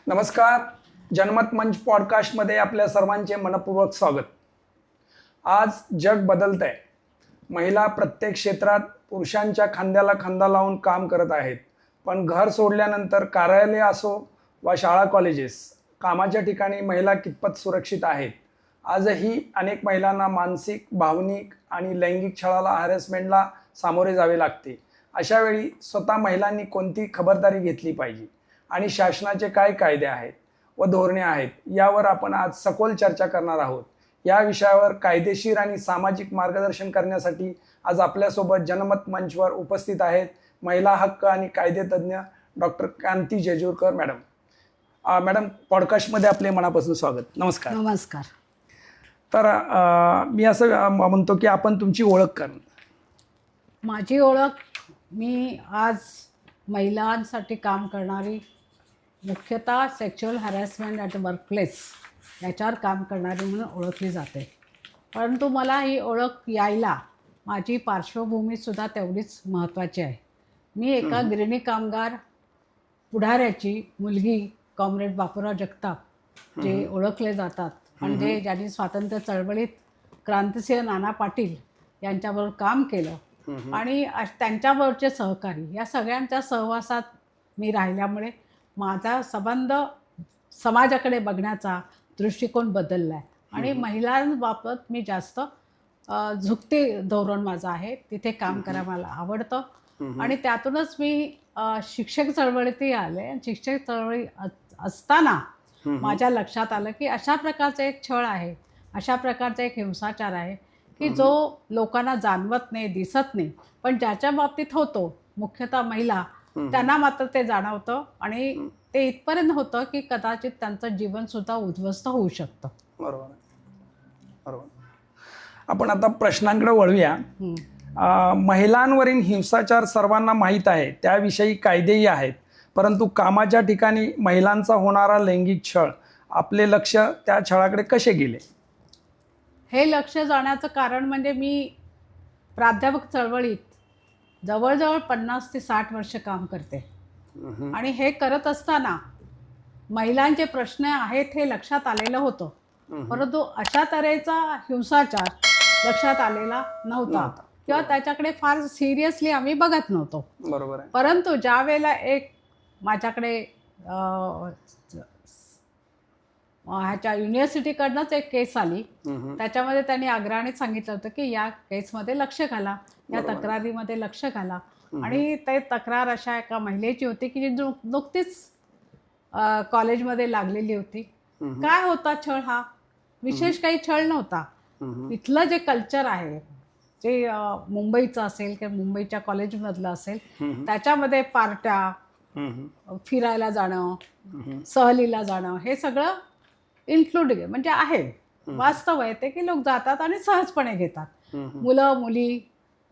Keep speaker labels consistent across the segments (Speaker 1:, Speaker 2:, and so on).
Speaker 1: नमस्कार. जनमत मंच पॉडकास्टमध्ये आपल्या सर्वांचे मनपूर्वक स्वागत. आज जग बदलत आहे. महिला प्रत्येक क्षेत्रात पुरुषांच्या खांद्याला खांदा लावून काम करत आहेत. पण घर सोडल्यानंतर कार्यालय असो वा शाळा कॉलेजेस, कामाच्या ठिकाणी महिला कितपत सुरक्षित आहेत? आजही अनेक महिलांना मानसिक, भावनिक आणि लैंगिक छळाला, हॅरेसमेंटला सामोरे जावे लागते. अशा वेळी स्वतः महिलांनी कोणती खबरदारी घेतली पाहिजे आणि शासनाचे काय कायदे आहेत व धोरणे आहेत, यावर आपण आज सखोल चर्चा करणार आहोत. या विषयावर कायदेशीर आणि सामाजिक मार्गदर्शन करण्यासाठी आज आपल्यासोबत जनमत मंचवर उपस्थित आहेत महिला हक्क आणि कायदे तज्ज्ञ डॉक्टर कांती जेजूरकर मॅडम. मॅडम, पॉडकास्टमध्ये आपले मनापासून स्वागत. नमस्कार.
Speaker 2: नमस्कार.
Speaker 1: तर मी असं म्हणतो की आपण तुमची ओळख करा.
Speaker 2: माझी ओळख, मी आज महिलांसाठी काम करणारी, मुख्यतः सेक्शुअल हॅरॅसमेंट ॲट वर्कप्लेस याच्यावर काम करणारी म्हणून ओळखली जाते. परंतु मला ही ओळख यायला माझी पार्श्वभूमीसुद्धा तेवढीच महत्त्वाची आहे. मी एका गिरणी कामगार पुढाऱ्याची मुलगी, कॉम्रेड बापूराव जगताप जे ओळखले जातात, म्हणजे ज्यांनी स्वातंत्र्य चळवळीत क्रांतिसिंह नाना पाटील यांच्याबरोबर काम केलं आणि त्यांच्याबरोबरचे सहकारी, या सगळ्यांच्या सहवासात मी राहिल्यामुळे माझा संबंध समाजाकडे बघण्याचा दृष्टिकोन बदलला आहे आणि महिलांबाबत मी जास्त झुकते धोरण माझं आहे. तिथे काम करायला मला आवडतं आणि त्यातूनच मी शिक्षक चळवळीतही आले. आणि शिक्षक चळवळी असताना माझ्या लक्षात आलं की अशा प्रकारचा एक छळ आहे, अशा प्रकारचा एक हिंसाचार आहे की जो लोकांना जाणवत नाही, दिसत नाही, पण ज्याच्या बाबतीत होतो, मुख्यतः महिला, त्यांना मात्र ते जाणवतं आणि ते इथपर्यंत होतं की कदाचित त्यांचं जीवनसुद्धा उद्ध्वस्त होऊ शकतं.
Speaker 1: बरोबर बरोबर. आपण आता प्रश्नांकडे वळूया. महिलांवरील हिंसाचार सर्वांना माहीत आहे, त्याविषयी कायदेही आहेत, परंतु कामाच्या ठिकाणी महिलांचा होणारा लैंगिक छळ, आपले लक्ष त्या छळाकडे कसे गेले?
Speaker 2: हे लक्ष जाण्याचं कारण म्हणजे मी प्राध्यापक चळवळीत जवळजवळ 50 ते 60 वर्ष काम करते आणि हे करत असताना महिलांचे प्रश्न आहेत हे लक्षात आलेलं होतं, परंतु अशा तऱ्हेचा हिंसाचार लक्षात आलेला नव्हता किंवा त्याच्याकडे फार सिरियसली आम्ही बघत नव्हतो.
Speaker 1: बरोबर आहे.
Speaker 2: परंतु ज्या वेळेला एक माझ्याकडे ह्याच्या युनिव्हर्सिटीकडनंच एक केस आली, त्याच्यामध्ये त्यांनी आग्रहाने सांगितलं होतं की या केसमध्ये लक्ष घाला, या तक्रारीमध्ये लक्ष घाला. आणि ते तक्रार अशा एका महिलेची होती की जी नुकतीच कॉलेजमध्ये लागलेली होती. काय होता छळ? हा विशेष काही छळ नव्हता. इथलं जे कल्चर आहे, जे मुंबईचं असेल किंवा मुंबईच्या कॉलेजमधलं असेल, त्याच्यामध्ये पार्ट्या, फिरायला जाणं, सहलीला जाणं, हे सगळं इन्क्लूड म्हणजे आहे. वास्तव आहे ते की लोक जातात आणि सहजपणे घेतात. मुलं, मुली,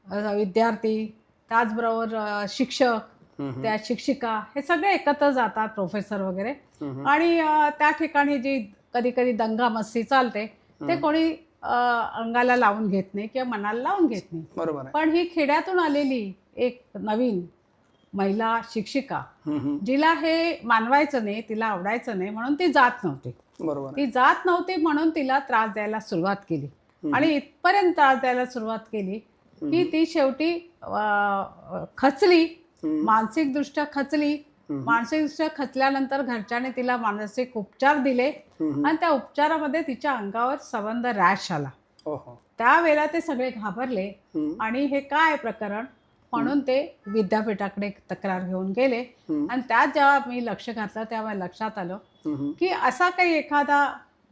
Speaker 2: विद्यार्थी, त्याचबरोबर शिक्षक, त्या शिक्षिका, हे सगळे एकत्र जातात, प्रोफेसर वगैरे. आणि त्या ठिकाणी जी कधी कधी दंगामस्ती चालते ते कोणी अंगाला लावून घेत नाही किंवा मनाला लावून घेत नाही.
Speaker 1: बरोबर.
Speaker 2: पण ही खेड्यातून आलेली एक नवीन महिला शिक्षिका, जिला हे मानवायचं नाही, तिला आवडायचं नाही, म्हणून ती जात नव्हती.
Speaker 1: बरोबर.
Speaker 2: ती जात नव्हती म्हणून तिला त्रास द्यायला सुरुवात केली आणि इथपर्यंत त्रास द्यायला सुरुवात केली की ती शेवटी खचली, मानसिकदृष्ट्या खचली. मानसिकदृष्ट्या खचल्यानंतर घरच्याने तिला मानसिक उपचार दिले आणि त्या उपचारामध्ये तिच्या अंगावर संबंध रॅश आला. त्यावेळेला ते सगळे घाबरले आणि हे काय प्रकरण म्हणून ते विद्यापीठाकडे तक्रार घेऊन गेले. आणि त्यात जेव्हा मी लक्ष घातलं तेव्हा लक्षात आलं की असा काही एखादा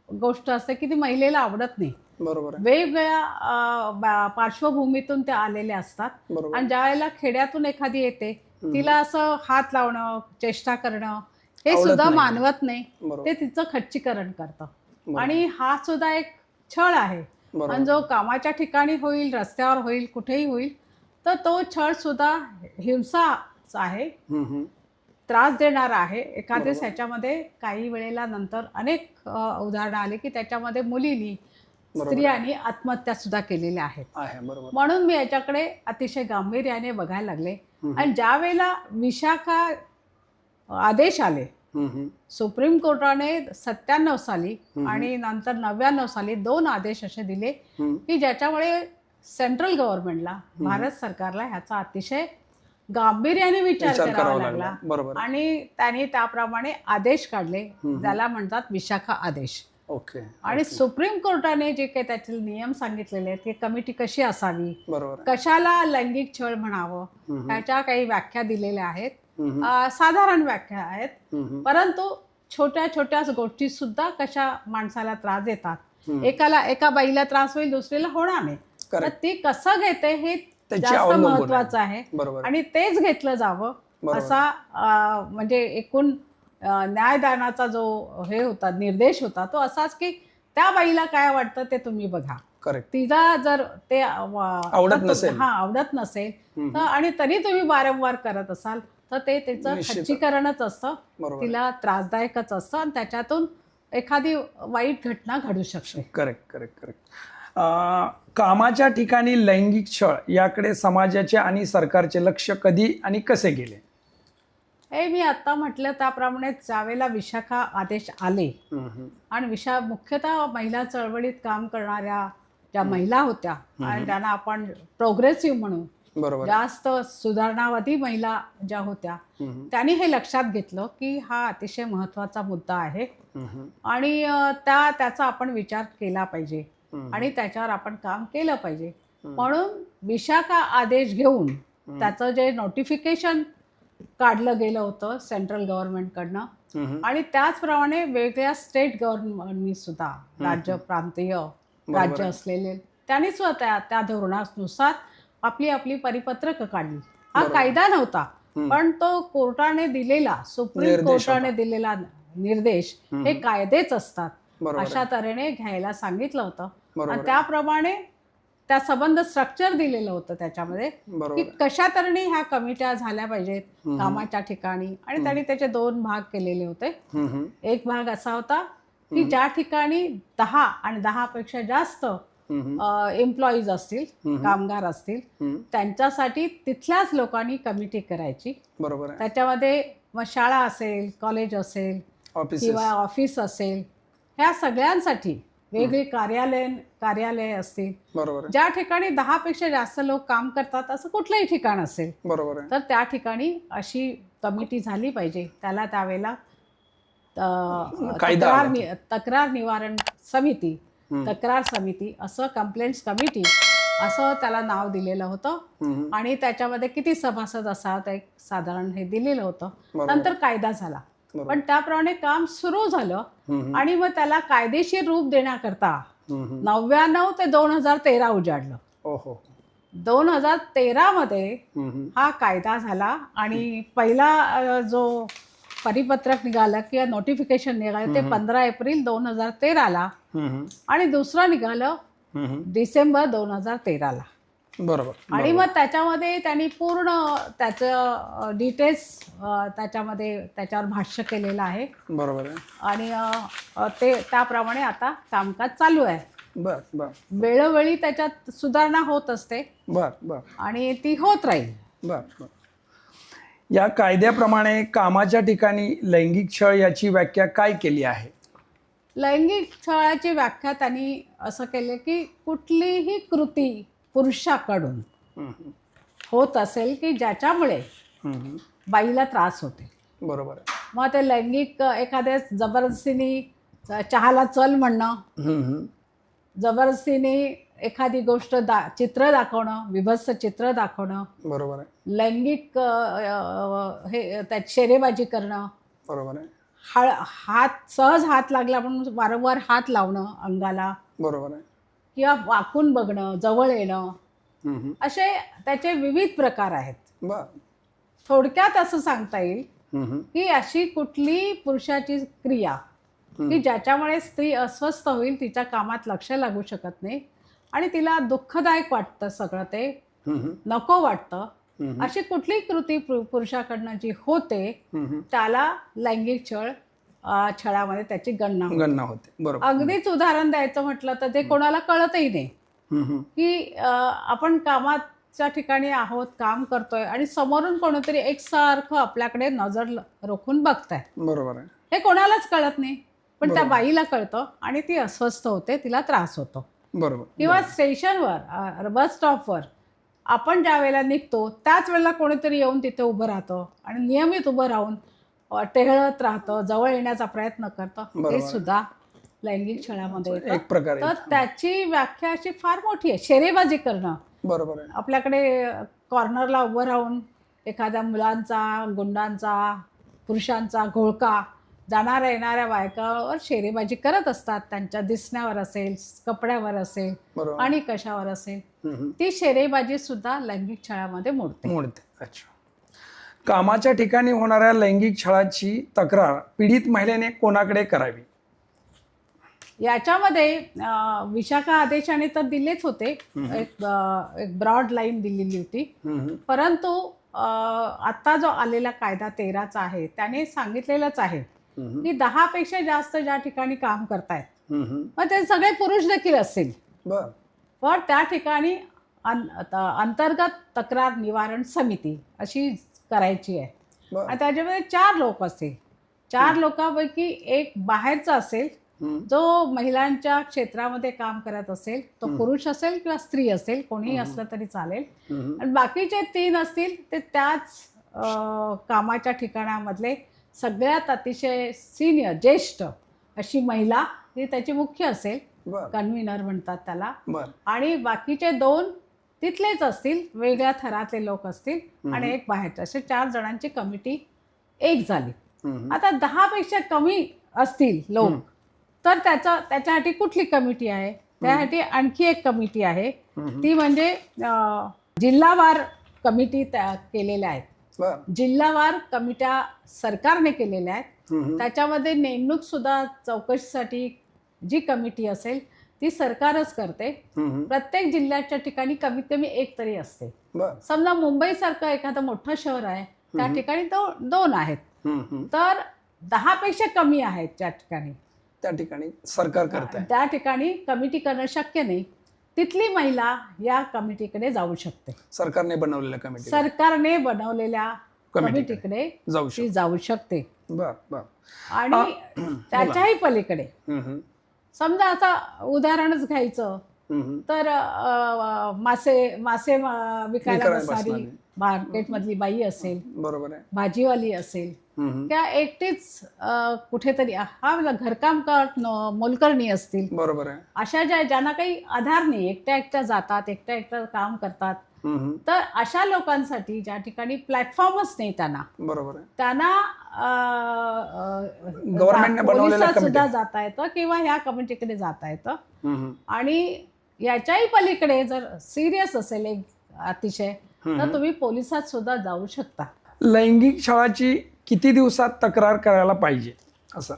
Speaker 2: गोष्ट असते की ती महिलेला आवडत नाही.
Speaker 1: बरोबर.
Speaker 2: वेगवेगळ्या पार्श्वभूमीतून ते आलेले असतात आणि ज्या वेळेला खेड्यातून एखादी येते तिला असं हात लावणं, चेष्टा करणं हे सुद्धा मानवत नाही. ते तिचं खच्चीकरण करतं आणि हा सुद्धा एक छळ आहे. आणि जो कामाच्या ठिकाणी होईल, रस्त्यावर होईल, कुठेही होईल, तर तो छळ सुद्धा हिंसाच आहे, त्रास देणारा आहे. एखाद्यास ह्याच्यामध्ये काही वेळेला नंतर अनेक उदाहरणं आली की त्याच्यामध्ये मुलींनी, स्त्रियांनी आत्महत्या सुद्धा केलेल्या आहेत. म्हणून मी याच्याकडे अतिशय गांभीर्याने बघायला लागले. आणि ज्या वेळेला विशाखा आदेश आले सुप्रीम कोर्टाने 97 साली आणि नंतर 99 साली 2 आदेश असे दिले की ज्याच्यामुळे सेंट्रल गव्हर्नमेंटला, भारत सरकारला ह्याचा अतिशय गांभीर्याने विचार करावा लागला.
Speaker 1: बरोबर.
Speaker 2: आणि त्यांनी त्याप्रमाणे आदेश काढले, ज्याला म्हणतात विशाखा आदेश.
Speaker 1: ओके.
Speaker 2: आणि सुप्रीम कोर्टाने जे काही त्याचे नियम सांगितलेले आहेत की कमिटी कशी असावी,
Speaker 1: बरोबर.
Speaker 2: कशाला लैंगिक छळ म्हणावं, ह्याच्या काही व्याख्या दिलेल्या आहेत. साधारण व्याख्या आहेत, परंतु छोट्या छोट्या गोष्टी सुद्धा कशा माणसाला त्रास देतात. एका बाईला त्रास होईल, दुसरीला होणार नाही, तर ती कसं घेते हे जास्त महत्वाचं आहे. आणि तेच घेतलं जावं असा म्हणजे एकूण न्यायदानाचा जो हे होता, निर्देश होता, तो असाच की त्या बाईला काय वाटतं ते तुम्ही बघा. तिला जर ते आवडत नसेल तर आणि तरी तुम्ही वारंवार करत असाल तर ते त्याचं खच्चीकरणच असतं, तिला त्रासदायकच असतं आणि त्याच्यातून एखादी वाईट घटना घडू शकते.
Speaker 1: करेक्ट. कामाच्या ठिकाणी लैंगिक छळ याकडे समाजाचे आणि सरकारचे लक्ष कधी आणि कसे गेले?
Speaker 2: हे मी आता म्हटलं त्याप्रमाणे ज्यावेळेला विशाखा आदेश आले आणि मुख्यतः महिला चळवळीत काम करणाऱ्या ज्या महिला होत्या आणि त्यांना आपण प्रोग्रेसिव्ह म्हणू, जास्त सुधारणावादी महिला ज्या होत्या, त्यांनी हे लक्षात घेतलं की हा अतिशय महत्वाचा मुद्दा आहे आणि त्याचा आपण विचार केला पाहिजे आणि त्याच्यावर आपण काम केलं पाहिजे. म्हणून विशाखा आदेश घेऊन त्याचं जे नोटिफिकेशन काढलं गेलं होतं सेंट्रल गव्हर्नमेंटकडनं आणि त्याचप्रमाणे वेगळ्या स्टेट गव्हर्नमेंटनी सुद्धा, राज्य प्रांतीय राज्य असलेले त्यांनी सुद्धा त्या धोरणानुसार आपली परिपत्रक काढली. हा कायदा नव्हता, पण तो कोर्टाने दिलेला, सुप्रीम कोर्टाने दिलेला निर्देश हे कायदेच असतात, अशा तऱ्हेने घ्यायला सांगितलं होतं आणि त्याप्रमाणे त्या संबंध स्ट्रक्चर दिलेलं होतं त्याच्यामध्ये की कशा तऱ्हेने ह्या कमिट्या झाल्या पाहिजेत कामाच्या ठिकाणी. आणि त्यांनी त्याचे 2 भाग केलेले होते. एक भाग असा होता की ज्या ठिकाणी 10 आणि 10 पेक्षा जास्त एम्प्लॉईज असतील, कामगार असतील, त्यांच्यासाठी तिथल्याच लोकांनी कमिटी करायची. त्याच्यामध्ये मग शाळा असेल, कॉलेज असेल किंवा ऑफिस असेल, ह्या सगळ्यांसाठी वेगळी कार्यालय असतील, ज्या ठिकाणी 10 पेक्षा जास्त लोक काम करतात असं कुठलंही ठिकाण असेल तर त्या ठिकाणी अशी कमिटी झाली पाहिजे. त्याला त्यावेळेला तक्रार निवारण समिती, तक्रार समिती असं, कंप्लेंट्स कमिटी असं त्याला नाव दिलेलं होतं आणि त्याच्यामध्ये किती सभासद असावं एक साधारण हे दिलेलं होतं. नंतर कायदा झाला, पण त्याप्रमाणे काम सुरू झालं आणि मग त्याला कायदेशीर रूप देण्याकरता 99 ते 2013 उजाडलं. 2013 मध्ये हा कायदा झाला आणि पहिला जो परिपत्रक निघालं किंवा नोटिफिकेशन निघालं ते 15 एप्रिल 2013ला आणि दुसरं निघालं डिसेंबर 2013ला. आणि मग त्याच्यामध्ये त्यांनी पूर्ण त्याचं डिटेल्स त्याच्यावर भाष्य केलेलं आहे. आणि ते त्याप्रमाणे आता कामकाज चालू आहे. वेळोवेळी त्याच्यात सुधारणा होत असते आणि ती होत राहील.
Speaker 1: या कायद्याप्रमाणे कामाच्या ठिकाणी लैंगिक छळ याची व्याख्या काय केली आहे?
Speaker 2: लैंगिक छळाची व्याख्या त्यांनी असं केलं की कुठलीही कृती पुरुषाकडून होत असेल की ज्याच्यामुळे बाईला त्रास होते. मग ते लैंगिक एखाद्या जबरदस्तीने चहाला चल म्हणणं, जबरदस्तीने एखादी गोष्ट चित्र दाखवणं, विभत्स चित्र दाखवणं, लैंगिक हे त्यात शेरेबाजी करणं, सहज हात लागला म्हणून वारंवार हात लावणं अंगाला, किंवा वाकून बघणं, जवळ येणं, असे त्याचे विविध प्रकार आहेत. थोडक्यात असं सांगता येईल की अशी कुठली पुरुषाची क्रिया की ज्याच्यामुळे स्त्री अस्वस्थ होईल, तिच्या कामात लक्ष लागू शकत नाही आणि तिला दुःखदायक वाटतं, सगळं ते नको वाटतं, अशी कुठली कृती पुरुषाकडनं जी होते त्याला लैंगिक छळामध्ये त्याची गणना होते. अगदीच उदाहरण द्यायचं म्हटलं तर ते कोणाला कळतही नाही की आपण कामात कामाच्या ठिकाणी आहोत, काम करतोय आणि समोरून कोणीतरी एकसारखं आपल्याकडे नजर रोखून बघताय.
Speaker 1: बरोबर आहे.
Speaker 2: हे कोणालाच कळत नाही, पण त्या
Speaker 1: बरोबर.
Speaker 2: बाईला कळतं आणि ती अस्वस्थ होते, तिला त्रास होतो.
Speaker 1: बरोबर.
Speaker 2: किंवा स्टेशनवर, बस स्टॉपवर आपण ज्या वेळेला निघतो त्याच वेळेला कोणीतरी येऊन तिथे उभं राहतं आणि नियमित उभं राहून टेहळत राहतं, जवळ येण्याचा प्रयत्न करतं.
Speaker 1: बरोबर
Speaker 2: हे
Speaker 1: आहे.
Speaker 2: सुद्धा लैंगिक छळामध्ये येतं.
Speaker 1: एक प्रकारे.
Speaker 2: तर त्याची व्याख्या अशी फार मोठी आहे. शेरेबाजी करणं,
Speaker 1: बरोबर आहे.
Speaker 2: आपल्याकडे कॉर्नरला उभं राहून एखाद्या मुलांचा, गुंडांचा, पुरुषांचा घोळका जाणाऱ्या येणाऱ्या बायकावर शेरेबाजी करत असतात. त्यांच्या दिसण्यावर असेल, कपड्यावर असेल
Speaker 1: बरोबर.
Speaker 2: आणि कशावर असेल.
Speaker 1: हम्म.
Speaker 2: ती शेरेबाजी सुद्धा लैंगिक छळामध्ये मोडते.
Speaker 1: मोडते. अच्छा. कामाच्या ठिकाणी होणाऱ्या लैंगिक छळाची तक्रार पीडित महिलेने कोणाकडे करावी?
Speaker 2: याच्यामध्ये विशाखा आदेशाने तर दिलेच होते. एक ब्रॉड लाईन दिलेली होती. परंतु आत्ता जो आलेला कायदा 13चा आहे त्याने सांगितलेलंच आहे की 10 पेक्षा जास्त ज्या ठिकाणी काम करतायत मग ते सगळे पुरुष देखील असतील,
Speaker 1: बर.
Speaker 2: पण त्या ठिकाणी अंतर्गत तक्रार निवारण समिती अशी करायची आहे.
Speaker 1: बर.
Speaker 2: आणि त्याच्यामध्ये 4 लोक असतील. 4 लोकांपैकी एक बाहेरचा असेल, जो महिलांच्या क्षेत्रामध्ये काम करत असेल, तो पुरुष असेल किंवा स्त्री असेल, कोणीही असलं तरी चालेल. आणि बाकीचे 3 असतील ते त्याच कामाच्या ठिकाणामधले सगळ्यात अतिशय सिनियर, ज्येष्ठ अशी महिला, ही त्याची मुख्य असेल,
Speaker 1: बर.
Speaker 2: कन्व्हिनर म्हणतात त्याला.
Speaker 1: बर.
Speaker 2: आणि बाकीचे 2 तिथलेच असतील, वेगळ्या थरातले लोक असतील आणि एक बाहेरचे, असे 4 जणांची कमिटी एक झाली. आता 10 पेक्षा कमी असतील लोक तर त्याच्यासाठी कुठली कमिटी आहे? त्यासाठी आणखी एक कमिटी आहे. ती म्हणजे जिल्हावार कमिटी केलेल्या आहेत.
Speaker 1: बर.
Speaker 2: जिल्हावार कमिट्या सरकारने केलेल्या आहेत. त्याच्यामध्ये नेमणूक सुद्धा चौकशीसाठी जी कमिटी असेल ती सरकारच करते. प्रत्येक जिल्ह्याच्या ठिकाणी कमीत कमी एक तरी असते.
Speaker 1: बर.
Speaker 2: समजा मुंबईसारखं एखादं मोठं शहर आहे, त्या ठिकाणी 2 आहेत. तर 10 पेक्षा कमी आहेत ज्या ठिकाणी,
Speaker 1: त्या ठिकाणी सरकार करते.
Speaker 2: त्या ठिकाणी कमिटी करणं शक्य नाही. तिथली महिला या कमिटीकडे जाऊ शकते.
Speaker 1: सरकारने बनवलेल्या कमिटी
Speaker 2: सरकारने बनवलेल्या कमिटीकडे ती जाऊ शकते.
Speaker 1: बर. बर.
Speaker 2: आणि त्याच्याही पलीकडे समजा आता उदाहरणच घ्यायचं तर मासे विकायला बसणारी मार्केटमधली बाई असेल,
Speaker 1: बरोबर आहे,
Speaker 2: भाजीवाली असेल, त्या एकटीच कुठेतरी घरकाम मोलकरणी असतील,
Speaker 1: बरोबर आहे,
Speaker 2: अशा ज्यांना काही आधार नाही, एकट्या जातात, एकट्या काम करतात, तर अशा लोकांसाठी ज्या ठिकाणी प्लॅटफॉर्मच नाही त्यांना,
Speaker 1: बरोबर आहे,
Speaker 2: त्यांना
Speaker 1: गव्हर्नमेंटने बनवलेल्या
Speaker 2: सुद्धा जाता येतं किंवा ह्या कमिटीकडे जाता येतं. आणि याच्याही पलीकडे जर सिरियस असेल एक अतिशय, तर तुम्ही पोलिसात सुद्धा जाऊ शकता.
Speaker 1: लैंगिक छळाची किती दिवसात तक्रार करायला पाहिजे असं?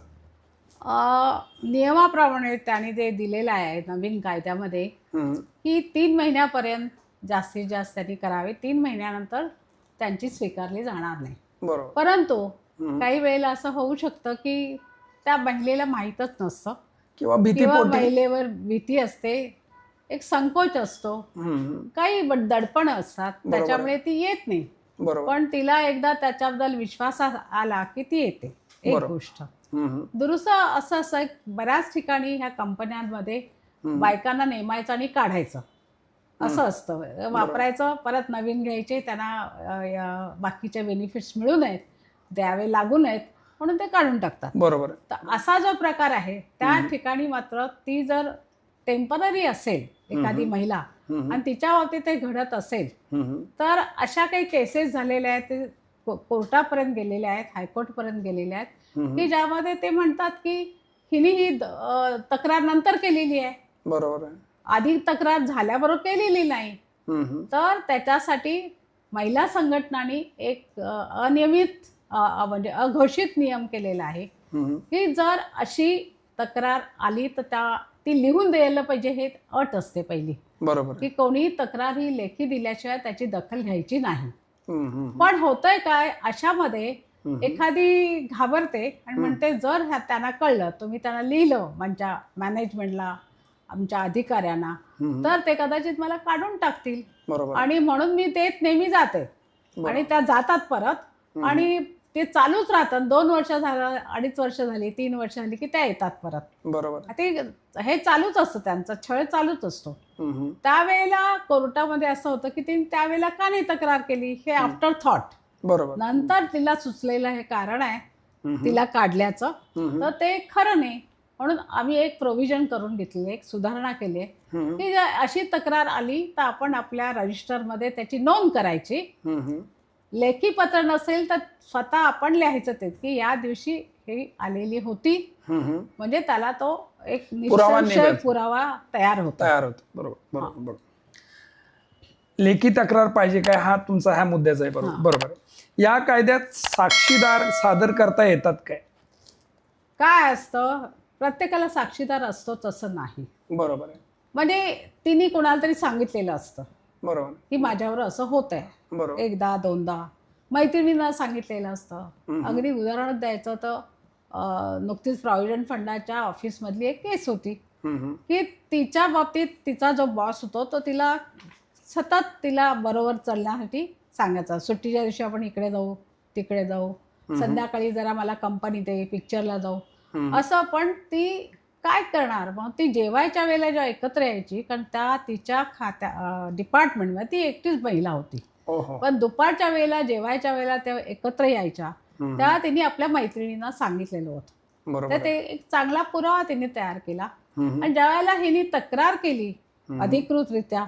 Speaker 2: नियमाप्रमाणे त्यांनी ते दिलेलं आहे नवीन कायद्यामध्ये की 3 महिन्यापर्यंत जास्तीत जास्त त्यांनी करावे. 3 महिन्यानंतर त्यांची स्वीकारली जाणार नाही.
Speaker 1: बरोबर.
Speaker 2: परंतु काही वेळेला असं होऊ शकतं की त्या महिलेला माहीतच नसतं
Speaker 1: किंवा
Speaker 2: महिलेवर भीती असते, एक संकोच असतो, काही दडपण असतात, त्याच्यामुळे ती येत नाही. पण तिला एकदा त्याच्याबद्दल विश्वास आला की ती येते. एक गोष्ट दुरुस्त असं बऱ्याच ठिकाणी ह्या कंपन्यांमध्ये बायकांना नेमायचं आणि काढायचं असं असतं, वापरायचं, परत नवीन घ्यायचे, त्यांना बाकीचे बेनिफिट्स मिळू नयेत, द्यावे लागू नयेत म्हणून ते काढून टाकतात.
Speaker 1: बरोबर.
Speaker 2: तर असा जो प्रकार आहे त्या ठिकाणी मात्र ती जर टेम्पररी असेल एखादी महिला आणि तिच्या बाबतीत ते घडत असेल तर अशा काही केसेस झालेल्या आहेत, ते कोर्टापर्यंत गेलेल्या आहेत, हायकोर्टपर्यंत गेलेल्या आहेत, की ज्यामध्ये ते म्हणतात की हिने ही तक्रार नंतर केलेली आहे,
Speaker 1: बरोबर आहे,
Speaker 2: आधी तक्रार झाल्याबरोबर केलेली नाही. तर त्याच्यासाठी महिला संघटनांनी एक अनियमित म्हणजे अघोषित नियम केलेला आहे की जर अशी तक्रार आली तर ती लिहून द्यायला पाहिजे, हे अट असते पहिली.
Speaker 1: बरोबर.
Speaker 2: की कोणीही तक्रार ही लेखी दिल्याशिवाय त्याची दखल घ्यायची नाही. पण होतंय काय, अशामध्ये एखादी घाबरते आणि म्हणते जर त्यांना कळलं, तुम्ही त्यांना लिहिलं मॅनेजमेंटला आमच्या अधिकाऱ्यांना,
Speaker 1: हम्म.
Speaker 2: तर ते कदाचित मला काढून टाकतील.
Speaker 1: बरोबर.
Speaker 2: आणि म्हणून मी देत नेहमी जाते आणि त्या जातात परत आणि ते चालूच राहतात. 2 वर्ष झालं, 2.5 वर्ष झाली, 3 वर्ष झाली की त्या येतात परत.
Speaker 1: बरोबर.
Speaker 2: ते हे चालूच असतं, त्यांचा छळ चालूच असतो.
Speaker 1: हम्म.
Speaker 2: त्यावेळेला कोर्टामध्ये असं होतं की तिने त्यावेळेला का नाही तक्रार केली, हे आफ्टर थॉट.
Speaker 1: बरोबर.
Speaker 2: नंतर तिला सुचलेलं हे कारण आहे तिला काढल्याचं, तर ते खरं नाही. म्हणून आम्ही एक प्रोव्हिजन करून घेतली, एक सुधारणा केली की अशी तक्रार आली तर आपण आपल्या रजिस्टरमध्ये त्याची नोंद करायची. लेखी पत्र नसेल तर स्वतः आपण लिहायचं ते की या दिवशी हे आलेली होती, म्हणजे त्याला तो एक निश्चित पुरावा तयार होतो.
Speaker 1: बरोबर बरोबर बरोबर. लेखी तक्रार पाहिजे काय, हा तुमचा ह्या मुद्द्याचा आहे. बरोबर बरोबर. या कायद्यात साक्षीदार सादर करता येतात काय?
Speaker 2: काय असतं, प्रत्येकाला साक्षीदार असतोच असं नाही.
Speaker 1: बरोबर आहे.
Speaker 2: म्हणजे तिने कोणाला तरी सांगितलेलं असतं
Speaker 1: बरोबर
Speaker 2: की माझ्यावर असं होत आहे,
Speaker 1: बरोबर.
Speaker 2: एकदा दोनदा मैत्रिणींना सांगितलेलं असतं. अगदी उदाहरण द्यायचं तर नुकतीच प्रॉव्हिडंट फंडाच्या ऑफिसमधली एक केस होती की तिच्या बाबतीत तिचा जो बॉस होतो तो तिला सतत तिला बरोबर चालण्यासाठी सांगायचा. सुट्टीच्या दिवशी आपण इकडे जाऊ, तिकडे जाऊ, संध्याकाळी जरा मला कंपनी दे, पिक्चरला जाऊ, असं. पण ती काय करणार, मग ती जेवायच्या वेळेला जेव्हा एकत्र यायची, कारण त्या तिच्या डिपार्टमेंटमध्ये ती एकटीच महिला होती, पण दुपारच्या वेळेला जेवायच्या वेळेला तेव्हा एकत्र यायच्या, तेव्हा तिने आपल्या मैत्रिणींना सांगितलेलं होतं. तर ते एक चांगला पुरावा तिने तयार केला. आणि ज्या वेळेला हिने तक्रार केली अधिकृतरित्या,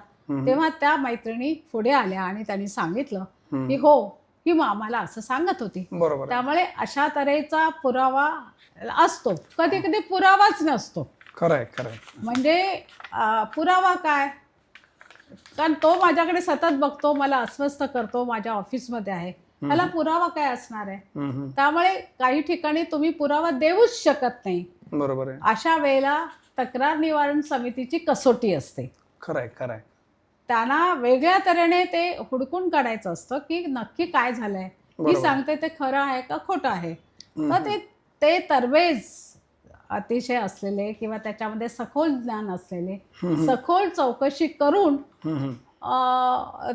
Speaker 2: तेव्हा त्या मैत्रिणी पुढे आल्या आणि त्यांनी सांगितलं की हो, ही आम्हाला असं सांगत होती. त्यामुळे अशा तऱ्हेचा पुरावा असतो. कधी कधी पुरावाच नसतो.
Speaker 1: खरंय खरंय.
Speaker 2: म्हणजे पुरावा काय, कारण तो माझ्याकडे सतत बघतो, मला अस्वस्थ करतो, माझ्या ऑफिसमध्ये आहे, त्याला पुरावा काय असणार आहे. त्यामुळे काही ठिकाणी तुम्ही पुरावा देऊच शकत नाही.
Speaker 1: बरोबर आहे.
Speaker 2: अशा वेळेला तक्रार निवारण समितीची कसोटी असते.
Speaker 1: खरंय खरंय.
Speaker 2: त्यांना वेगळ्या तऱ्हेने ते हुडकून काढायचं असतं की नक्की काय झालंय, मी सांगते ते खरं आहे का खोटं आहे. तर ते तरवेज अतिशय असलेले किंवा त्याच्यामध्ये सखोल ज्ञान असलेले सखोल चौकशी करून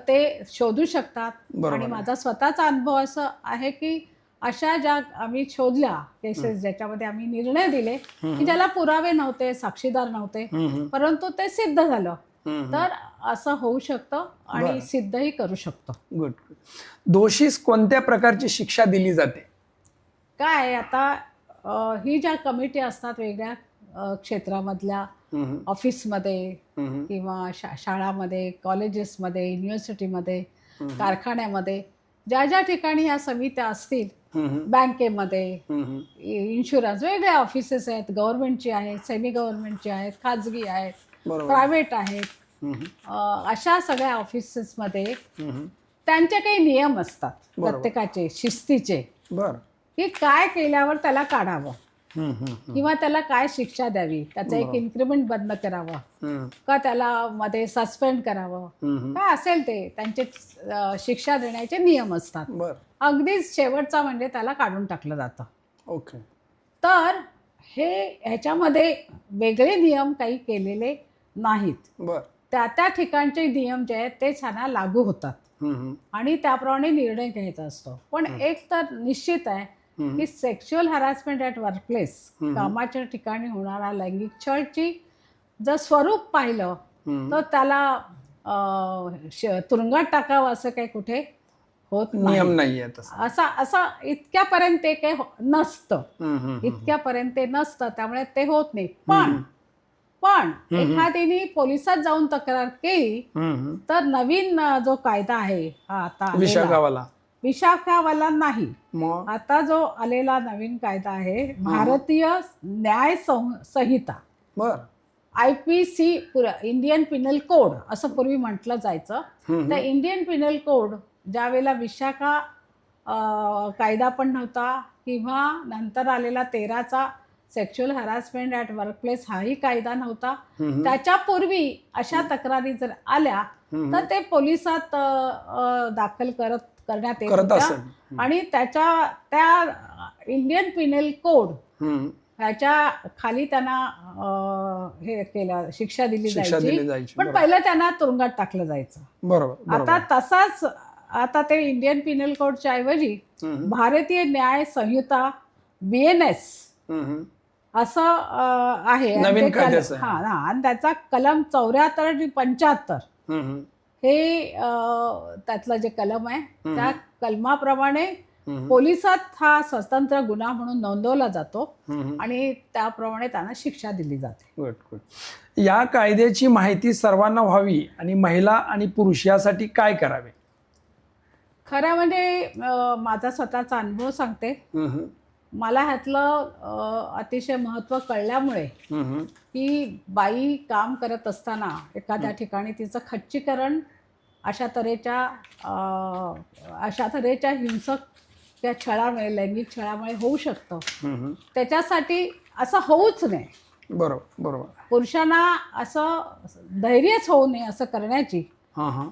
Speaker 2: ते शोधू शकतात. आणि माझा स्वतःचा अनुभव असं आहे की अशा ज्या आम्ही शोधल्या केसेस ज्याच्यामध्ये आम्ही निर्णय दिले की ज्याला पुरावे नव्हते, साक्षीदार नव्हते, परंतु ते सिद्ध झालं, तर असं होऊ शकतं आणि सिद्धही करू शकतो.
Speaker 1: गुड. दोषीस कोणत्या प्रकारची शिक्षा दिली जाते?
Speaker 2: काय आता ही ज्या कमिटी असतात वेगळ्या क्षेत्रामधल्या, ऑफिसमध्ये किंवा शाळामध्ये, कॉलेजेसमध्ये, युनिव्हर्सिटीमध्ये, कारखान्यामध्ये, ज्या ज्या ठिकाणी ह्या समित्या असतील, बँकेमध्ये, इन्शुरन्स, वेगळ्या ऑफिसेस आहेत, गव्हर्नमेंटची आहेत, सेमी गव्हर्नमेंटची आहेत, खाजगी आहेत, प्रायव्हेट आहेत, अशा सगळ्या ऑफिसेसमध्ये त्यांचे काही नियम असतात प्रत्येकाचे शिस्तीचे, की काय केल्यावर त्याला काढावं किंवा त्याला काय शिक्षा द्यावी, त्याचं एक इन्क्रिमेंट बंद करावं का त्याला मध्ये सस्पेंड करावं, काय असेल ते त्यांचे शिक्षा देण्याचे नियम असतात. अगदीच शेवटचा म्हणजे त्याला काढून टाकलं जातं.
Speaker 1: ओके.
Speaker 2: तर ह्याच्यामध्ये वेगळे नियम काही केलेले नाहीत. त्या त्या ठिकाणचे नियम जे आहेत ते त्यांना लागू होतात आणि त्याप्रमाणे निर्णय घ्यायचा असतो. पण एक तर निश्चित आहे की सेक्शुअल हॅरॅसमेंट ॲट वर्कप्लेस, कामाच्या ठिकाणी होणारा लैंगिक छळची जर स्वरूप पाहिलं तर त्याला तुरुंगात टाकावं असं काही कुठे होत
Speaker 1: नियम नाही.
Speaker 2: असं इतक्यापर्यंत ते काही नसतं, इतक्यापर्यंत ते नसतं, त्यामुळे ते होत नाही. पण एखाद्याने पोलिसात जाऊन तक्रार केली तर नवीन जो कायदा आहे हा आता विशाखावाला नाही, आता जो आलेला नवीन कायदा आहे भारतीय न्याय संहिता, IPC, इंडियन पिनल कोड असं पूर्वी म्हटलं जायचं. त्या इंडियन पिनल कोड ज्या वेळेला विशाखा कायदा पण नव्हता किंवा नंतर आलेला 13चा सेक्शुअल हॅरॅसमेंट ॲट वर्कप्लेस हाही कायदा नव्हता, त्याच्यापूर्वी अशा तक्रारी जर आल्या तर ते पोलिसात दाखल करण्यात येत होत्या. आणि त्या इंडियन पिनल कोड ह्याच्या खाली त्यांना हे केलं, शिक्षा दिली
Speaker 1: शिक्षा दिली
Speaker 2: जायची.
Speaker 1: जायची.
Speaker 2: पण
Speaker 1: बरोबर
Speaker 2: पहिलं त्यांना तुरुंगात टाकलं जायचं.
Speaker 1: बरोबर
Speaker 2: आता
Speaker 1: बरोबर.
Speaker 2: तसाच आता ते इंडियन पिनल कोडच्या ऐवजी
Speaker 1: हम्म,
Speaker 2: भारतीय न्याय संहिता BNS
Speaker 1: हम्म.
Speaker 2: असं आहे. आणि
Speaker 1: नवीन
Speaker 2: ते
Speaker 1: कायद्याचं आहे.
Speaker 2: हा, आणि त्याचा कलम 74 आणि 75
Speaker 1: हम्म,
Speaker 2: हे त्यातलं जे कलम आहे त्या कलमाप्रमाणे
Speaker 1: हम्म,
Speaker 2: पोलिसात हा स्वतंत्र गुन्हा म्हणून नोंदवला जातो
Speaker 1: हम्म.
Speaker 2: आणि त्याप्रमाणे त्यांना शिक्षा दिली जाते.
Speaker 1: Good good. या कायद्याची माहिती सर्वांना व्हावी आणि महिला आणि पुरुष यासाठी काय करावे?
Speaker 2: खरं म्हणजे माझा स्वतःचा अनुभव सांगते.
Speaker 1: हम्म,
Speaker 2: मला ह्यातलं अतिशय महत्त्व कळल्यामुळे
Speaker 1: हम्म.
Speaker 2: की बाई काम करत असताना एखाद्या ठिकाणी तिचं खच्चीकरण अशा तऱ्हेच्या हिंसक त्या छळामुळे, लैंगिक छळामुळे होऊ शकतं.
Speaker 1: हम्म.
Speaker 2: त्याच्यासाठी असं होऊच नये.
Speaker 1: बरोबर बरोबर.
Speaker 2: पुरुषांना असं धैर्यच होऊ नये असं करण्याची
Speaker 1: हां हां.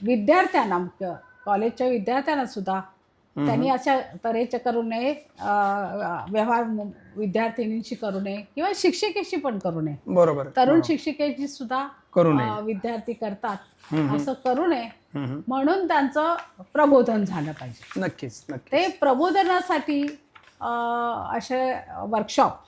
Speaker 2: विद्यार्थ्यांना, मुख्य कॉलेजच्या विद्यार्थ्यांना सुद्धा त्यांनी अशा तऱ्हेचे करू नये. व्यवहार विद्यार्थिनींशी करू नये किंवा शिक्षिकेशी पण करू नये.
Speaker 1: बरोबर.
Speaker 2: तरुण शिक्षिकेची सुद्धा
Speaker 1: करू नये.
Speaker 2: विद्यार्थी करतात,
Speaker 1: हम्म.
Speaker 2: असं करू नये
Speaker 1: हम्म.
Speaker 2: म्हणून त्यांचं प्रबोधन झालं पाहिजे.
Speaker 1: नक्कीच नक्कीच.
Speaker 2: ते प्रबोधनासाठी असे वर्कशॉप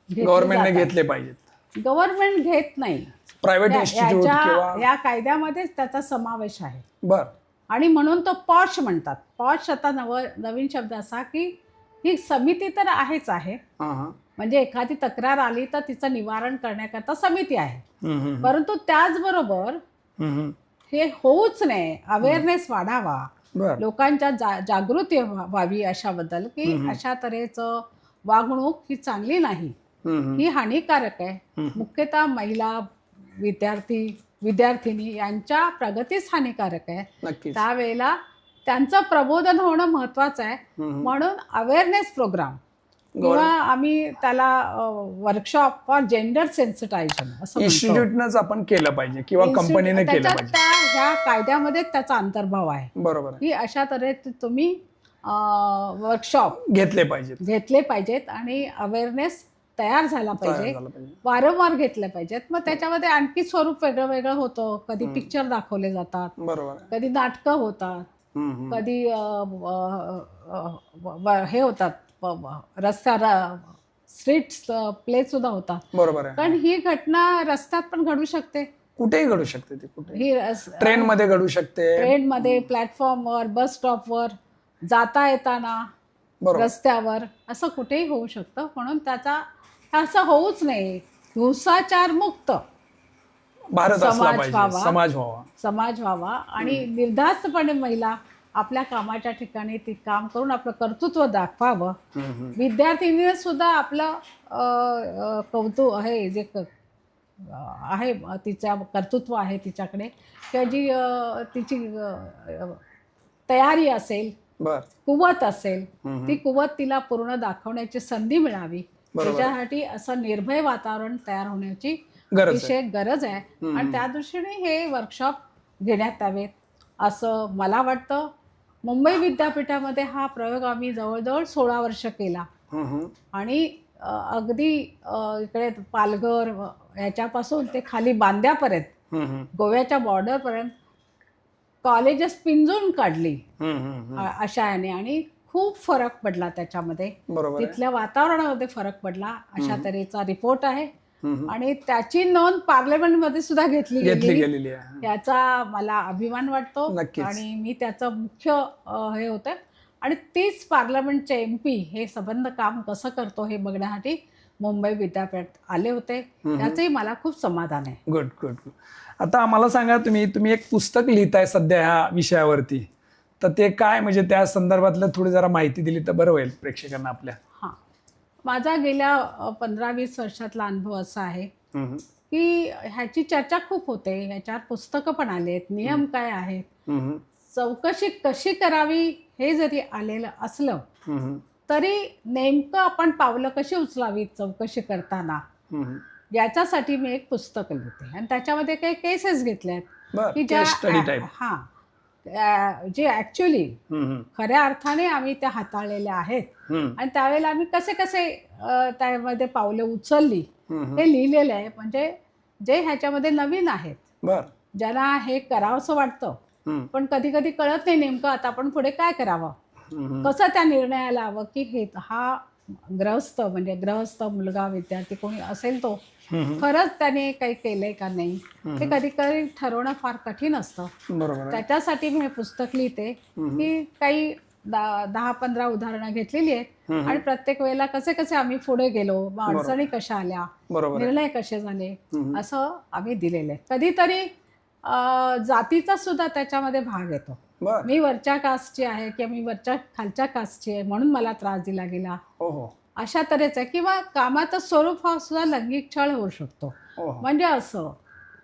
Speaker 1: गव्हर्नमेंटने घेतले पाहिजेत.
Speaker 2: गव्हर्नमेंट घेत नाही.
Speaker 1: प्रायव्हेट इन्स्टिट्यूट किंवा
Speaker 2: या कायद्यामध्येच त्याचा समावेश आहे.
Speaker 1: बर.
Speaker 2: आणि म्हणून तो पॉश म्हणतात. पॉश आता नवीन शब्द असा की ही समिती तर आहेच आहे,
Speaker 1: हां हां.
Speaker 2: म्हणजे एखादी तक्रार आली तर तिचं निवारण करण्याकरता समिती आहे.
Speaker 1: हम्म.
Speaker 2: परंतु त्याचबरोबर
Speaker 1: हम्म.
Speaker 2: हे होऊच नये, अवेअरनेस वाढावा,
Speaker 1: बर.
Speaker 2: लोकांच्या जागृती व्हावी अशाबद्दल की अशा तऱ्हेचं वागणूक ही चांगली नाही,
Speaker 1: हम्म.
Speaker 2: ही हानिकारक आहे. मुख्यतः महिला विद्यार्थिनी यांच्या प्रगतीस हानिकारक आहे.
Speaker 1: नक्कीच.
Speaker 2: त्यावेळेला त्यांचं प्रबोधन होणं महत्वाचं आहे. म्हणून अवेअरनेस प्रोग्राम किंवा आम्ही त्याला वर्कशॉप फॉर जेंडर सेन्सिटायझेशन असं म्हणतो.
Speaker 1: इन्स्टिट्यूटनंच आपण केलं पाहिजे किंवा कंपनीने केलं
Speaker 2: त्याच्यात
Speaker 1: पाहिजे.
Speaker 2: ह्या कायद्यामध्ये त्याचा अंतर्भाव आहे
Speaker 1: बरोबर आहे.
Speaker 2: की अशा तऱ्हेचे तुम्ही वर्कशॉप
Speaker 1: घेतले पाहिजेत.
Speaker 2: घेतले पाहिजेत आणि अवेअरनेस तयार झाला पाहिजे,
Speaker 1: झालं पाहिजे.
Speaker 2: वारंवार घेतले पाहिजेत. मग त्याच्यामध्ये आणखी स्वरूप वेगळं वेगळं होतं. कधी पिक्चर दाखवले जातात,
Speaker 1: बरोबर आहे.
Speaker 2: कधी नाटकं होतात,
Speaker 1: हम्म.
Speaker 2: कधी हे होतात, रस्त्यावर स्ट्रीट प्ले सुद्धा होतात.
Speaker 1: बरोबर आहे.
Speaker 2: कारण ही घटना रस्त्यात पण घडू शकते.
Speaker 1: कुठेही घडू शकते ती. कुठे
Speaker 2: ही
Speaker 1: ट्रेन मध्ये घडू शकते.
Speaker 2: ट्रेनमध्ये, प्लॅटफॉर्मवर, बस स्टॉपवर, जाता येताना
Speaker 1: बरोबर.
Speaker 2: रस्त्यावर असं कुठेही होऊ शकतं. म्हणून त्याचा असं होऊच नाही. हिंसाचार मुक्त
Speaker 1: भारत असला
Speaker 2: समाज
Speaker 1: पाहिजे.
Speaker 2: व्हावा. समाज व्हावा आणि निर्धास्तपणे महिला आपल्या कामाच्या ठिकाणी ती काम करून आपलं कर्तृत्व दाखवावं. विद्यार्थिनीने सुद्धा आपलं कौतुक आहे, जे आहे तिच्या कर्तृत्व आहे तिच्याकडे, किंवा जी तिची तयारी असेल,
Speaker 1: बर.
Speaker 2: कुवत असेल, ती कुवत तिला पूर्ण दाखवण्याची संधी मिळावी. त्याच्यासाठी असं निर्भय वातावरण तयार होण्याची अतिशय गरज आहे. आणि त्या दृष्टीने हे वर्कशॉप घेण्यात यावेत असं मला वाटतं. मुंबई विद्यापीठामध्ये हा प्रयोग आम्ही जवळजवळ 16 वर्ष केला आणि अगदी इकडे पालघर ह्याच्यापासून ते खाली बांद्यापर्यंत, गोव्याच्या बॉर्डरपर्यंत कॉलेजेस पिंजून काढली अशा याने. आणि खूप फरक पडला त्याच्यामध्ये. तिथल्या वातावरणामध्ये फरक पडला अशा तऱ्हेचा रिपोर्ट आहे. आणि त्याची नोंद पार्लमेंटमध्ये सुद्धा घेतली गेलेली आहे. याचा मला अभिमान वाटतो. आणि मी त्याचं मुख्य हे होतं. आणि 30 पार्लमेंटचे MP हे संबंध काम कसं करतो हे बघण्यासाठी मुंबई विद्यापीठ आले होते. त्याचंही मला खूप समाधान आहे.
Speaker 1: Good good good. आता आम्हाला सांगा, तुम्ही एक पुस्तक लिहिताय सध्या ह्या विषयावरती, तर ते काय, म्हणजे त्या संदर्भातलं थोडी जरा माहिती दिली तर बरं होईल प्रेक्षकांना आपल्या.
Speaker 2: हां, माझा गेल्या 15-20 वर्षातला अनुभव असा आहे की ह्याची चर्चा खूप होते. ह्याच्यावर पुस्तकं पण आलेत, नियम काय आहेत, चौकशी कशी करावी हे जरी आलेलं असलं तरी नेमकं आपण पावलं कशी उचलावीत चौकशी करताना, याच्यासाठी मी एक पुस्तक लिहिते. आणि त्याच्यामध्ये काही केसेस घेतल्यात की ज्या जे ऍक्च्युली
Speaker 1: हम्म,
Speaker 2: खऱ्या अर्थाने आम्ही त्या हाताळलेल्या आहेत
Speaker 1: हम्म,
Speaker 2: आणि त्यावेळेला आम्ही कसे कसे त्यामध्ये पावले उचलली
Speaker 1: हम्म,
Speaker 2: हे लिहिलेलं आहे. म्हणजे जे ह्याच्यामध्ये नवीन आहेत,
Speaker 1: बर.
Speaker 2: ज्यांना हे करावंसं वाटतं
Speaker 1: हम्म,
Speaker 2: पण कधी कधी कळत नाही नेमकं आता आपण पुढे काय करावं,
Speaker 1: हम्म,
Speaker 2: कसं त्या निर्णयाला हवं की हे हा गृहस्थ मुलगा विद्यार्थी कोणी असेल तो
Speaker 1: हम्म,
Speaker 2: खरंच त्याने काही केलंय का नाही हे कधी कधी ठरवणं फार कठीण असतं.
Speaker 1: बरोबर आहे.
Speaker 2: त्याच्यासाठी मी हे पुस्तक लिहिते की काही 10-15 उदाहरणं घेतलेली आहेत आणि प्रत्येक वेळेला कसे कसे आम्ही पुढे गेलो, मग अडचणी कशा आल्या,
Speaker 1: बरोबर आहे.
Speaker 2: निर्णय कसे झाले, असं आम्ही दिलेलं आहे. कधीतरी जातीचा सुद्धा त्याच्यामध्ये भाग येतो.
Speaker 1: बर.
Speaker 2: मी वरच्या कास्टची आहे किंवा मी खालच्या कास्टची आहे म्हणून मला त्रास दिला गेला,
Speaker 1: हो हो
Speaker 2: अशा तऱ्हेचं आहे. किंवा कामाचं स्वरूप हा सुद्धा लैंगिक छळ होऊ शकतो.
Speaker 1: हो.
Speaker 2: म्हणजे असं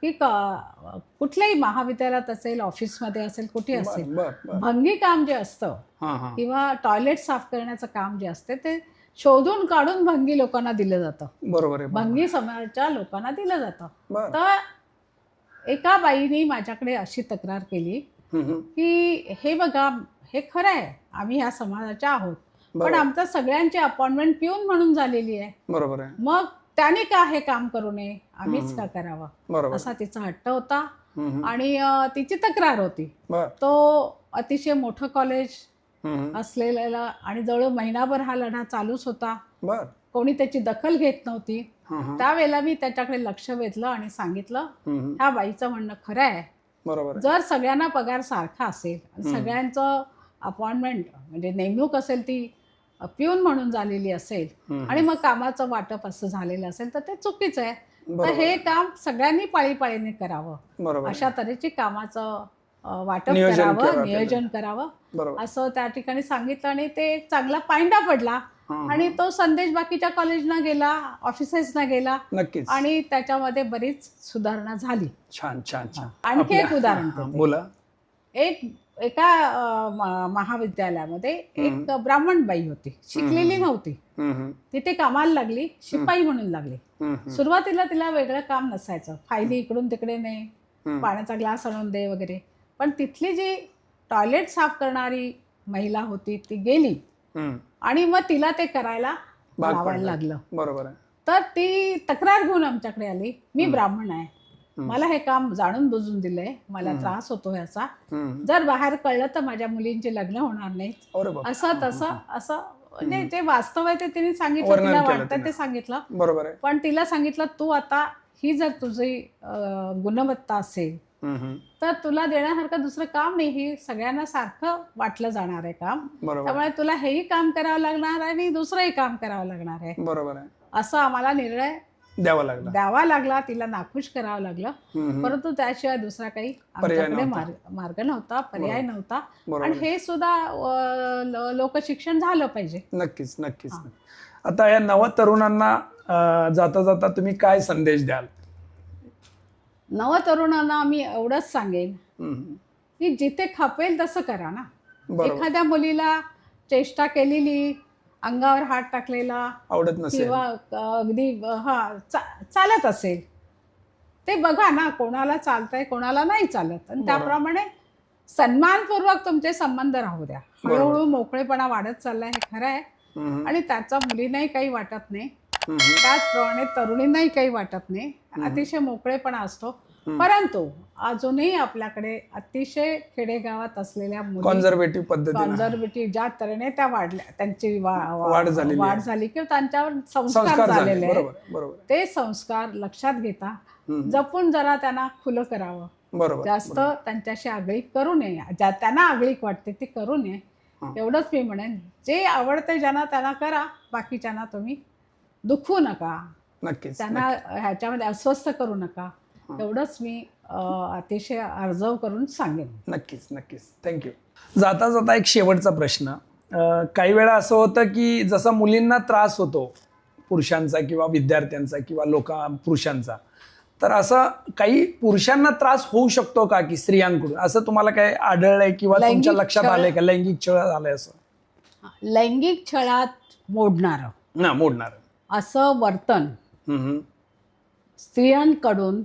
Speaker 2: की कुठल्याही महाविद्यालयात असेल, ऑफिसमध्ये असेल, कुठे असेल,
Speaker 1: बर बर.
Speaker 2: भंगी काम जे असतं
Speaker 1: हा हा.
Speaker 2: किंवा टॉयलेट साफ करण्याचं काम जे असते ते शोधून काढून भंगी लोकांना दिलं जातं,
Speaker 1: बरोबर आहे.
Speaker 2: भंगी समाजाच्या लोकांना दिलं जातं.
Speaker 1: बर.
Speaker 2: तर एका बाईने माझ्याकडे अशी तक्रार केली की हे बघा, हे खरं आहे, आम्ही ह्या समाजाच्या आहोत, पण आमचं सगळ्यांची अपॉइंटमेंट पिऊन म्हणून झालेली आहे,
Speaker 1: बरोबर आहे.
Speaker 2: मग त्याने का हे काम करू नये, आम्हीच का करावं,
Speaker 1: बरोबर.
Speaker 2: असा तिचा हट्ट होता आणि तिची तक्रार होती.
Speaker 1: बर.
Speaker 2: तो अतिशय मोठं कॉलेज असलेला आणि जवळ महिनाभर हा लढा चालूच होता.
Speaker 1: बर.
Speaker 2: कोणी त्याची दखल घेत नव्हती.
Speaker 1: हम्म,
Speaker 2: त्यावेळेला मी त्याच्याकडे लक्ष वेधलं आणि सांगितलं ह्या बाईचं म्हणणं खरं आहे.
Speaker 1: बरोबर.
Speaker 2: जर सगळ्यांना पगार सारखा असेल आणि सगळ्यांचं अपॉइंटमेंट म्हणजे नेमणूक असेल ती पिऊन म्हणून झालेली असेल आणि मग कामाचं वाटप असं झालेलं असेल तर ते चुकीचं आहे. तर हे काम सगळ्यांनी पाळीपाळीने करावं,
Speaker 1: बरोबर.
Speaker 2: अशा तऱ्हेची कामाचं वाटप
Speaker 1: नियोजन
Speaker 2: करावं, नियोजन करावं,
Speaker 1: बरोबर.
Speaker 2: असं त्या ठिकाणी सांगितलं आणि ते एक चांगला पायंडा पडला आणि तो संदेश बाकीच्या कॉलेजना गेला, ऑफिसेसना गेला
Speaker 1: नक्कीच.
Speaker 2: आणि त्याच्यामध्ये बरीच सुधारणा झाली.
Speaker 1: छान छान छान.
Speaker 2: आणखी एक उदाहरण देते.
Speaker 1: बोला.
Speaker 2: एका महाविद्यालयामध्ये एक ब्राह्मण बाई होती, शिकलेली नव्हती, तिथे कामाला लागली, शिपाई म्हणून लागली. सुरुवातीला तिला वेगळं काम नसायचं, फायली इकडून तिकडे ने, पाण्याचा ग्लास आणून दे वगैरे. पण तिथली जी टॉयलेट साफ करणारी महिला होती ती गेली आणि मग तिला ते करायला लावायला लागलं.
Speaker 1: बरोबर आहे.
Speaker 2: तर ती तक्रार घेऊन आमच्याकडे आली, मी ब्राह्मण आहे, मला हे काम जाणून बुजून दिलंय, मला त्रास होतो ह्याचा, जर बाहेर कळलं तर माझ्या मुलींचे लग्न होणार नाहीत, असं तसं असं. म्हणजे जे वास्तव आहे ते तिने सांगितलं, तिला वाटतं ते सांगितलं.
Speaker 1: बरोबर आहे.
Speaker 2: पण तिला सांगितलं तू आता ही जर तुझी गुणवत्ता असेल तर तुला देण्यासारखं दुसरं काम नाही, ही सगळ्यांना सारखं वाटलं जाणार आहे काम, त्यामुळे तुला हेही काम करावं लागणार आहे आणि दुसरंही काम करावं लागणार आहे.
Speaker 1: बरोबर आहे.
Speaker 2: असं आम्हाला निर्णय द्यावा लागला, तिला नाखुश करावं लागलं. परंतु त्याशिवाय दुसरा काही आमच्याकडे मार्ग नव्हता, पर्याय नव्हता. आणि हे सुद्धा लोकशिक्षण झालं पाहिजे.
Speaker 1: नक्कीच नक्कीच. आता या नव तरुणांना जाता जाता तुम्ही काय संदेश द्याल?
Speaker 2: नवतरुणांना मी एवढंच सांगेन की जिथे खपेल तसं करा ना. एखाद्या मुलीला चेष्टा केलेली, अंगावर हात टाकलेला
Speaker 1: आवडत नसेल
Speaker 2: किंवा अगदी चालत असेल, ते बघा ना, कोणाला चालतंय कोणाला नाही चालत, आणि त्याप्रमाणे सन्मानपूर्वक तुमचे संबंध राहू द्या. हळूहळू मोकळेपणा वाढत चाललाय, हे खरं आहे, आणि त्याचा मुलींनाही काही वाटत नाही, त्याचप्रमाणे तरुणींनाही काही वाटत नाही, अतिशय मोकळेपणा असतो. परंतु अजूनही आपल्याकडे अतिशय खेडेगावात असलेल्या मुली कॉन्झर्वेटिव्ह ज्या तऱ्हेने त्या वाढल्या, त्यांची वाढ झाली किंवा त्यांच्यावर संस्कार झालेले आहेत, ते संस्कार लक्षात घेता जपून जरा त्यांना खुलं करावं. जास्त त्यांच्याशी आगळीक करू नये, ज्या त्यांना आगळीक वाटते ती करू नये, एवढंच मी म्हणेन. जे आवडते ज्यांना त्यांना करा, बाकीच्यांना तुम्ही दुखवू नका, त्यांना ह्याच्यामध्ये अस्वस्थ करू नका, एवढंच मी अतिशय अर्जव करून सांगेन.
Speaker 1: नक्कीच नक्कीच. थँक्यू. जाता जाता एक शेवटचा प्रश्न. काही वेळा असं होतं की जसा मुलींना त्रास होतो पुरुषांचा किंवा विद्यार्थ्यांचा किंवा पुरुषांचा, तर असं काही पुरुषांना त्रास होऊ शकतो का की स्त्रियांकडून, असं तुम्हाला काय आढळलंय किंवा तुमच्या लक्षात आलंय का? लैंगिक छळ झालाय असं?
Speaker 2: लैंगिक छळात मोडणारं असं वर्तन स्त्रियांकडून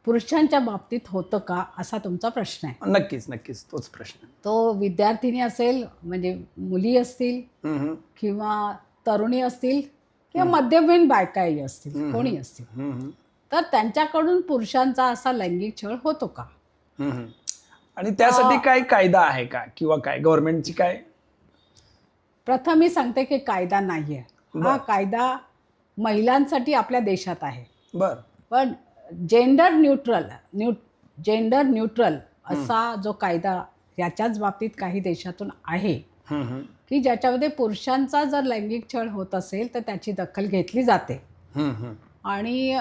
Speaker 2: पुरुषांच्या बाबतीत होतं का असा तुमचा प्रश्न आहे.
Speaker 1: नक्कीच नक्कीच तोच प्रश्न.
Speaker 2: तो विद्यार्थिनी असेल म्हणजे मुली असतील किंवा तरुणी असतील किंवा मध्यमवयीन बायकाही असतील, कोणी असतील, तर त्यांच्याकडून पुरुषांचा असा लैंगिक छळ होतो का?
Speaker 1: आणि त्यासाठी काय कायदा आहे का किंवा काय गव्हर्नमेंटची काय?
Speaker 2: प्रथम मी सांगते की कायदा नाही आहे. हा कायदा महिलांसाठी आपल्या देशात आहे.
Speaker 1: बर.
Speaker 2: पण जेंडर न्यूट्रल असा जो कायदा याच्याच बाबतीत काही देशातून आहे की ज्याच्यामध्ये पुरुषांचा जर लैंगिक छळ होत असेल तर त्याची दखल घेतली जाते आणि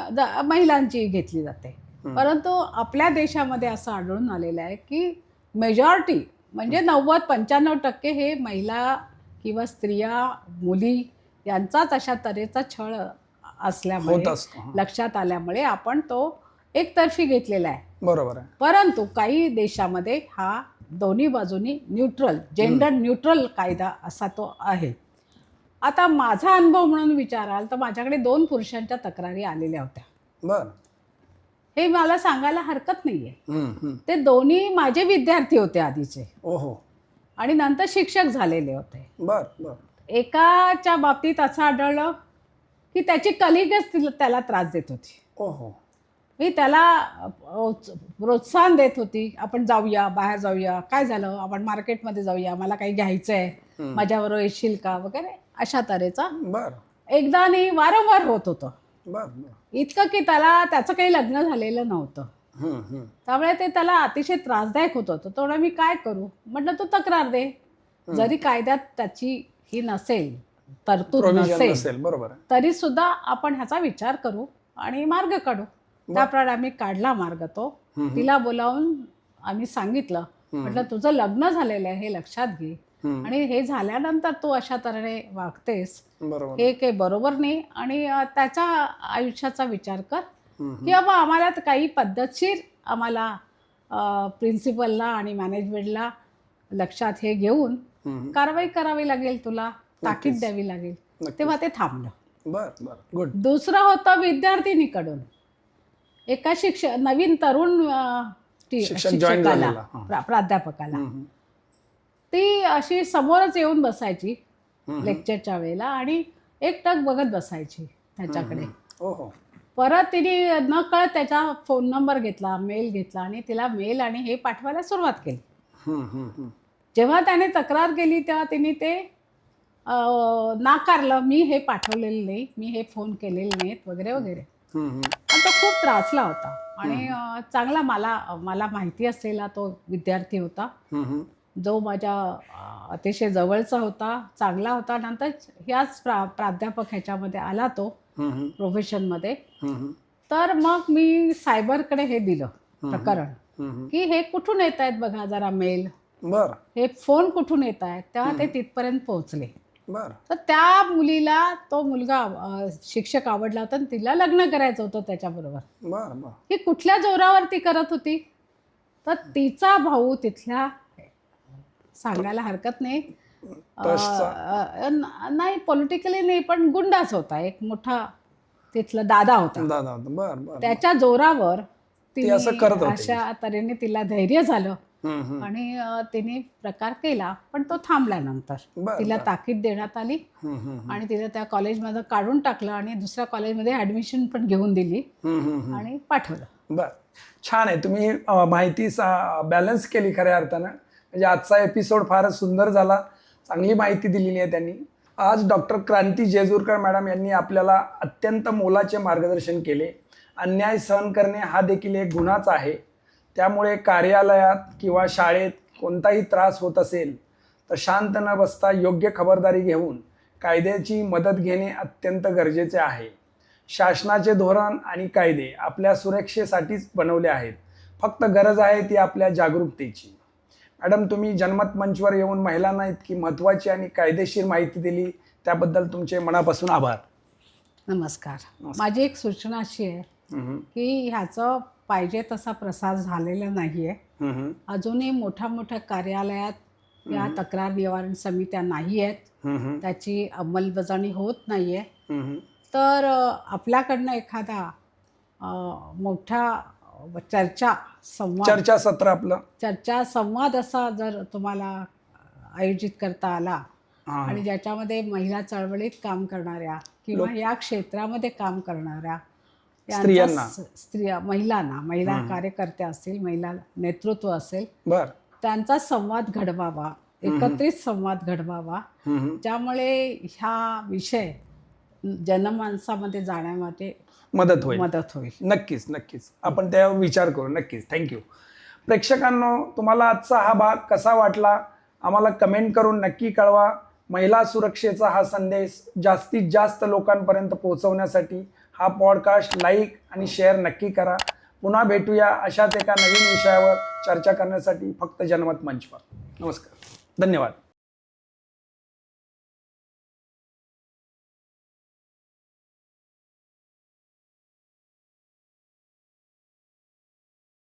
Speaker 2: महिलांची घेतली जाते. परंतु आपल्या देशामध्ये असं आढळून आलेलं आहे की मेजॉरिटी म्हणजे 90-95% हे महिला किंवा स्त्रिया, मुली यांचाच अशा तऱ्हेचा छळ असल्यामुळे लक्षात आल्यामुळे आपण तो एकतर्फी घेतलेला आहे.
Speaker 1: बरोबर आहे.
Speaker 2: परंतु काही देशामध्ये हा दोन्ही बाजूनी जेंडर न्यूट्रल कायदा असा तो आहे. आता माझा अनुभव म्हणून विचाराल तर माझ्याकडे 2 पुरुषांच्या तक्रारी आलेल्या होत्या.
Speaker 1: बर.
Speaker 2: हे मला सांगायला हरकत नाहीये. ते दोन्ही माझे विद्यार्थी होते आधीचे.
Speaker 1: ओहो.
Speaker 2: आणि नंतर शिक्षक झालेले होते.
Speaker 1: बर बर.
Speaker 2: एकाच्या बाबतीत असं आढळलं की त्याची कलिगच त्याला त्रास देत होती.
Speaker 1: ओहो.
Speaker 2: मी त्याला प्रोत्साहन देत होती, आपण जाऊया, बाहेर जाऊया, काय झालं, आपण मार्केटमध्ये जाऊया, मला काही घ्यायचं आहे, माझ्याबरोबर येशील का वगैरे अशा तऱ्हेचा.
Speaker 1: बर.
Speaker 2: एकदा नाही, वारंवार होत होतं.
Speaker 1: बर.
Speaker 2: इतकं की त्याचं काही लग्न झालेलं नव्हतं. त्यामुळे ते त्याला अतिशय त्रासदायक होत होतं. तेवढं मी काय करू म्हटलं, तू तक्रार दे. जरी कायद्यात त्याची ही नसेल, तरतूद नसेल,
Speaker 1: बरोबर,
Speaker 2: तरी सुद्धा आपण ह्याचा विचार करू आणि मार्ग काढू. त्याप्रमाणे आम्ही काढला मार्ग तो. तिला बोलावून आम्ही सांगितलं, म्हटलं तुझं लग्न झालेलं आहे हे लक्षात घे आणि हे झाल्यानंतर तू अशा तऱ्हेने वागतेस हे काही बरोबर नाही आणि त्याच्या आयुष्याचा विचार कर की बाबा आम्हाला काही पद्धतशीर आम्हाला प्रिन्सिपलला आणि मॅनेजमेंटला लक्षात हे घेऊन कारवाई करावी लागेल, तुला ताकीद द्यावी लागेल. तेव्हा ते थांबलं.
Speaker 1: बर बर. गुड.
Speaker 2: दुसरं होतं विद्यार्थिनीकडून एका नवीन तरुण शिक्षकाला, प्राध्यापकाला. ती अशी समोरच येऊन बसायची लेक्चरच्या वेळेला आणि एकटक बघत बसायची त्याच्याकडे. परत तिने न कळत त्याचा फोन नंबर घेतला, मेल घेतला आणि तिला मेल आणि हे पाठवायला सुरुवात केली. जेव्हा त्याने तक्रार केली तेव्हा तिने ते नाकारलं, मी हे पाठवलेलं नाही, मी हे फोन केलेले नाहीत वगैरे वगैरे. तो खूप त्रासला होता आणि चांगला मला माहिती असलेला तो विद्यार्थी होता जो माझ्या अतिशय जवळचा होता, चांगला होता. नंतर ह्याच प्राध्यापक ह्याच्यामध्ये आला तो प्रोफेशनमध्ये. तर मग मी सायबरकडे हे दिलं प्रकरण की हे कुठून येत आहेत बघा जरा मेल, हे फोन कुठून येत आहेत. तेव्हा ते तिथपर्यंत पोहोचले. तर त्या मुलीला तो मुलगा शिक्षक आवडला होता आणि तिला लग्न करायचं होतं त्याच्याबरोबर. ही कुठल्या जोरावरती करत होती तर तिचा भाऊ तिथल्या, सांगायला हरकत नाही, नाही पॉलिटिकली नाही पण गुंडाच होता, एक मोठा तिथला दादा होता. त्याच्या जोरावर ती अशा तऱ्हेने तिला धैर्य झालं आणि तिने प्रकार केला. पण तो थांबल्यानंतर तिला ताकीद देण्यात आली आणि तिला त्या कॉलेजमध्ये काढून टाकलं आणि दुसऱ्या कॉलेजमध्ये ऍडमिशन पण घेऊन दिली आणि पाठवलं.
Speaker 1: बर. छान आहे, तुम्ही माहिती बॅलन्स केली खऱ्या अर्थानं. म्हणजे आजचा एपिसोड फारच सुंदर झाला, चांगली माहिती दिलेली आहे त्यांनी. आज डॉक्टर क्रांती जेजुरकर मॅडम यांनी आपल्याला अत्यंत मोलाचे मार्गदर्शन केले. अन्याय सहन करणे हा देखील एक गुन्हाच आहे. त्यामुळे कार्यालयात किंवा शाळेत कोणताही त्रास होत असेल तर शांत न बसता योग्य खबरदारी घेऊन कायद्याची मदत घेणे अत्यंत गरजेचे आहे. शासनाचे धोरण आणि कायदे आपल्या सुरक्षेसाठीच बनवले आहेत, फक्त गरज आहे ती आपल्या जागरूकतेची. मॅडम, तुम्ही जनमत मंचवर येऊन महिलांना इतकी महत्त्वाची आणि कायदेशीर माहिती दिली त्याबद्दल तुमचे मनापासून आभार.
Speaker 2: नमस्कार. माझी एक सूचना अशी आहे की ह्याचं पाहिजे तसा प्रसार झालेला नाही आहे. अजूनही मोठ्या मोठ्या कार्यालयात या तक्रार निवारण समित्या नाही आहेत, त्याची अंमलबजावणी होत नाही आहे. तर आपल्याकडनं एखादा मोठा चर्चा संवाद
Speaker 1: चर्चा सत्र आपलं.
Speaker 2: चर्चा संवाद असा जर तुम्हाला आयोजित करता आला
Speaker 1: हां.
Speaker 2: आणि ज्याच्यामध्ये महिला चळवळीत काम करणाऱ्या किंवा या क्षेत्रामध्ये काम करणाऱ्या यांचा
Speaker 1: स्त्रियांना.
Speaker 2: स्त्रिया महिला कार्यकर्त्या असतील, महिला नेतृत्व असेल,
Speaker 1: बर.
Speaker 2: त्यांचा संवाद घडवावा, एकत्रित संवाद घडवावा, ज्यामुळे ह्या विषय जनमानसामध्ये जाण्यामध्ये
Speaker 1: मदत होईल.
Speaker 2: मदत होईल.
Speaker 1: नक्कीच नक्कीच आपण त्यावर विचार करू. नक्कीच. थँक्यू. प्रेक्षकांनो, तुम्हाला आजचा हा भाग कसा वाटला आम्हाला कमेंट करून नक्की कळवा. महिला सुरक्षेचा हा संदेश जास्तीत जास्त लोकांपर्यंत पोहोचवण्यासाठी हा पॉडकास्ट लाईक आणि शेअर नक्की करा. पुन्हा भेटूया अशाच एका नवीन विषयावर चर्चा करण्यासाठी फक्त जनमत मंचवर. नमस्कार. धन्यवाद.